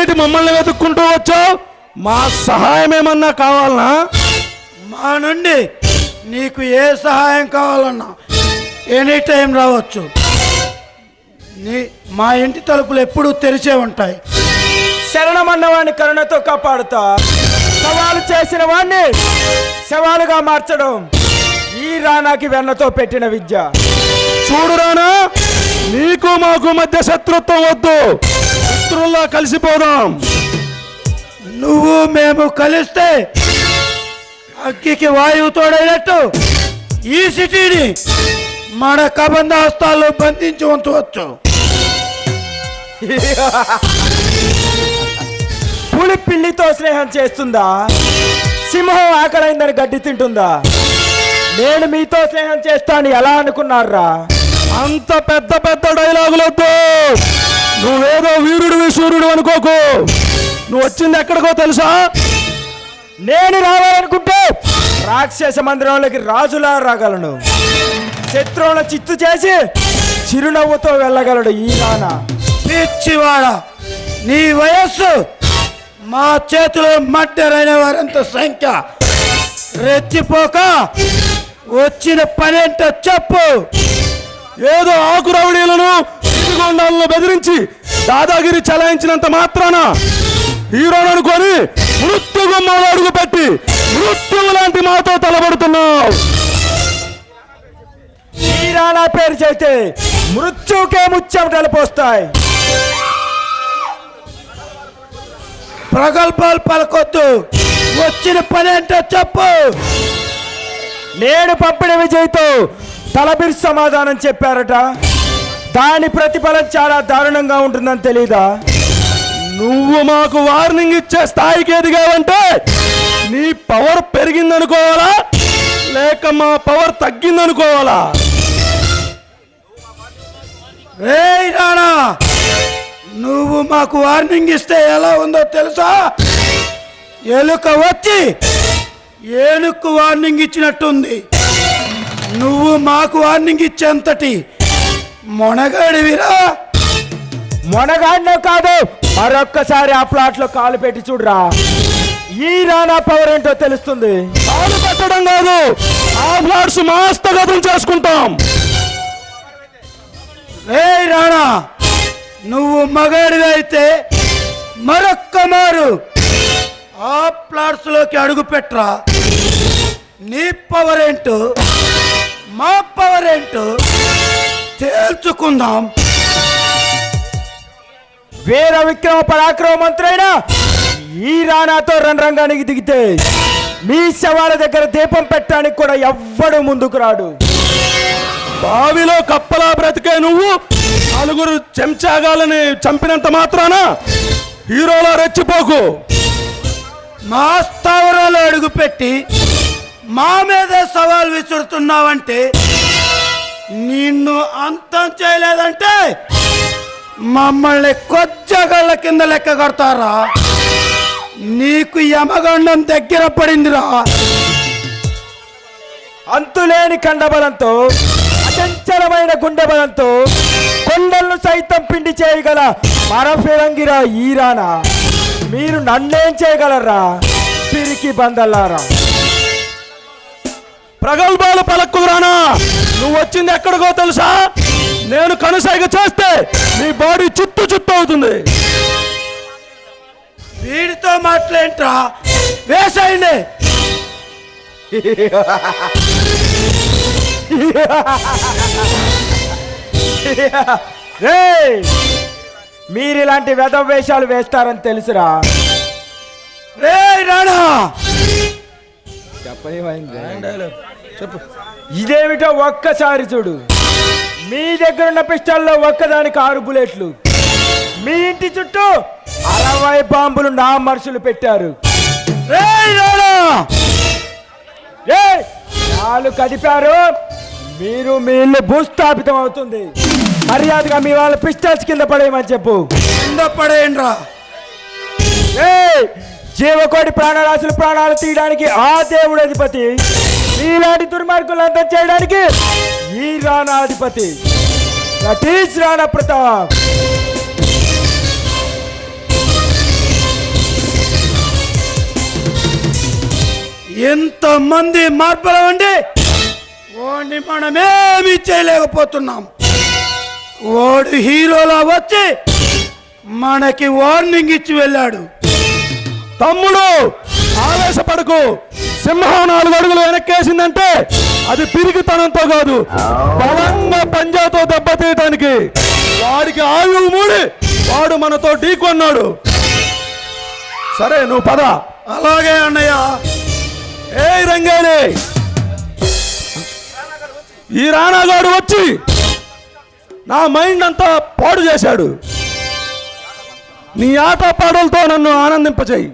ఏమిటి మమ్మల్ని వెతుక్కుంటూ వచ్చావు? మా సహాయం ఏమన్నా కావాలనా? మా నుండి నీకు ఏ సహాయం కావాలన్నా ఎనీ టైం రావచ్చు. మా ఇంటి తలుపులు ఎప్పుడూ తెరిచే ఉంటాయి. శరణమన్నవాడిని కరుణతో కాపాడుతా. సవాలు చేసిన వాడిని సవాలుగా మార్చడం ఈ రానాకి వెన్నతో పెట్టిన విద్య. చూడు రానా, నీకు మాకు మధ్య శత్రుత్వం వద్దు, మిత్రుల్లా కలిసిపోదాం. నువ్వు మేము కలిస్తే అగ్గికి వాయువు తోడైనట్టు ఈ సిటీని మన కబంధ హస్తాల్లో బంధించి ఉంచవచ్చు. పులి పిల్లితో స్నేహం చేస్తుందా? సింహం ఆకలైందని గడ్డి తింటుందా? నేను మీతో స్నేహం చేస్తాను ఎలా అనుకున్నారా? అంత పెద్ద పెద్ద డైలాగులొద్దు. నువ్వేదో వీరుడు సూర్యుడు అనుకోకు. నువ్వు వచ్చింది ఎక్కడికో తెలుసా? నేను రావాలనుకుంటే రాక్షస మందిరంలోకి రాజులా రాగలను. శత్రువులను చిత్తు చేసి చిరునవ్వుతో వెళ్ళగలడు ఈ రానా. పిచ్చివాడ, నీ వయస్సు మా చేతిలో మడ్డరైన వారంత సంఖ్య. రెచ్చిపోక వచ్చిన పనేంటో చెప్పు. ఏదో ఆకు రౌడీలను ఇదిగొండాలను బెదిరించి దాదాగిరి చలాయించినంత మాత్రాన హీరోను అనుకొని మృత్యు గుమ్మలో అడుగు పెట్టి మృత్యువు లాంటి మాతో తలబడుతున్నావు. ఈ రానా పేరు చేస్తే మృత్యుకే ముచ్చెమటలు పోస్తాయి. ప్రగల్భాలు పలకొద్దు. వచ్చిన పనేంటో చెప్పు. నేను పంపిన విజయ్తో తలబిరి సమాధానం చెప్పారట. దాని ప్రతిఫలం చాలా దారుణంగా ఉంటుందని తెలీదా? నువ్వు మాకు వార్నింగ్ ఇచ్చే స్థాయికి ఎదిగావంటే నీ పవర్ పెరిగిందనుకోవాలా లేక మా పవర్ తగ్గిందనుకోవాలా? రేయ్ రాణా, నువ్వు మాకు వార్నింగ్ ఇస్తే ఎలా ఉందో తెలుసా? ఎలుక వచ్చి ఏనుక్కు వార్నింగ్ ఇచ్చినట్టుంది. నువ్వు మాకు వార్నింగ్ ఇచ్చేంతటి మొనగాడివిరా. మొనగాడినో కాదు, మరొక్కసారి ఆ ప్లాట్ లో కాలు పెట్టి చూడరా. ఈ రానా పవర్ ఏంటో తెలుస్తుంది. కాలు పెట్టడం కాదు, ఆ ఫ్లాట్స్ మా హస్తగతం చేసుకుంటాం. రేయ్ రాణా, నువ్వు మగాడివి అయితే మరొక్క మారు ఆ ప్లాట్స్ లోకి అడుగు పెట్టరా. నీ పవర్ ఏంటో మా పవర్ ఏంటో తేల్చుకుందాం. వీర విక్రమ పరాక్రమ మంత్రైనా ఈ రానాతో రణరంగానికి దిగితే మీ శవాల దగ్గర దీపం పెట్టడానికి కూడా ఎవ్వడు ముందుకు రాడు. బావిలో కప్పలా బ్రతికే నువ్వు నలుగురు చెంచాగాలని చంపినంత మాత్రాన హీరోలా రెచ్చిపోకు. మా స్థావరాలు అడుగుపెట్టి మా మీదే సవాల్ విసురుతున్నావంటే, నిన్ను అంతం చేయలేదంటే మమ్మల్ని కొచ్చగళ్ళ కింద లెక్క కడతారా. నీకు యమగండం దగ్గర పడిందిరా. అంతులేని కండబలంతో, అచంచలమైన గుండె బలంతో కొండలను సైతం పిండి చేయగల మరఫిరంగిరా ఈ రానా. మీరు నన్నేం చేయగలరా పిరికి బందల్లారా? ప్రగల్భాలు పలక్కురానా. నువ్వు వచ్చింది ఎక్కడికో తెలుసా? నేను కనుసైగ చేస్తే నీ బాడీ చుట్టూ చుట్టూ అవుతుంది. వీడితో మాట్లాడేంట్రా, వేసేయండి. మీరు ఇలాంటి వెధవ వేషాలు వేస్తారని తెలుసురా. రే రాణా, చెప్పు. ఇదేమిటో ఒక్కసారి చూడు. మీ దగ్గర ఉన్న పిస్టల్లో ఒక్కదానికి 6 బుల్లెట్లు. మీ ఇంటి చుట్టూ 60 బాంబులు నా మనుషులు పెట్టారు. వాళ్ళు కదిపారు, మీరు మీ ఇల్లు భూస్థాపితం అవుతుంది. మర్యాదగా మీ వాళ్ళ పిస్టల్స్ కింద పడేయమని చెప్పు. కింద పడేయండిరా. జీవకోటి ప్రాణరాశులు ప్రాణాలు తీయడానికి ఆ దేవుడు అధిపతి. మీలాంటి దుర్మార్గులు అంతం చేయడానికి ఈ రానా అధిపతి. That is Rana Pratap. ఎంతమంది మార్పులు ఉండి వాడిని మనమేమి చేయలేకపోతున్నాం. వాడు హీరోలా వచ్చి మనకి వార్నింగ్ ఇచ్చి వెళ్ళాడు. తమ్ముడు ఆవేశపడకు. సింహం 4 అడుగులు వెనక్కేసిందంటే అది పిరిగితనంతో కాదు, బలంగా పంజాతో దెబ్బతీయటానికి. వాడికి ఆయువు మూడి వాడు మనతో ఢీకొన్నాడు. సరే నువ్వు పద. అలాగే అన్నయ్య. ఏ రంగానే, ఈ రానాగాడు వచ్చి నా మైండ్ అంతా పాడు చేశాడు. నీ ఆట పాటలతో నన్ను ఆనందింపచేయి.